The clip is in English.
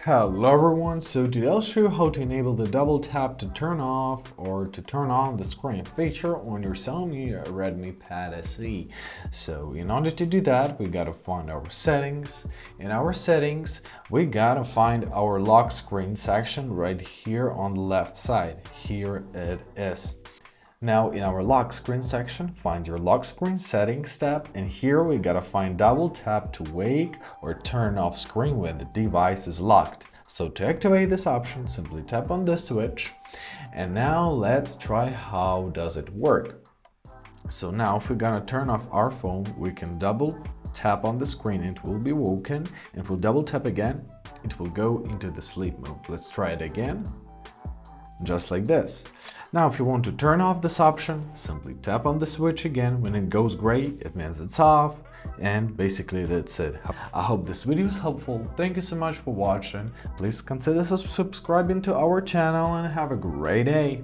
Hello everyone, so today I'll show you how to enable the double tap to turn off or to turn on the screen feature on your Xiaomi Redmi Pad SE. So in order to do that, we gotta find our settings. In our settings, we gotta find our lock screen section right here on the left side. Here it is. Now in our lock screen section, find your lock screen settings tab, and here we gotta find double tap to wake or turn off screen when the device is locked. So to activate this option, simply tap on this switch, and now let's try how does it work. So now if we're gonna turn off our phone, we can double tap on the screen, it will be woken, and if we'll double tap again, it will go into the sleep mode. Let's try it again. Just like this. Now if you want to turn off this option, simply tap on the switch again. When it goes gray, it means it's off, and basically that's it. I hope this video is helpful. Thank you so much for watching. Please consider subscribing to our channel and have a great day.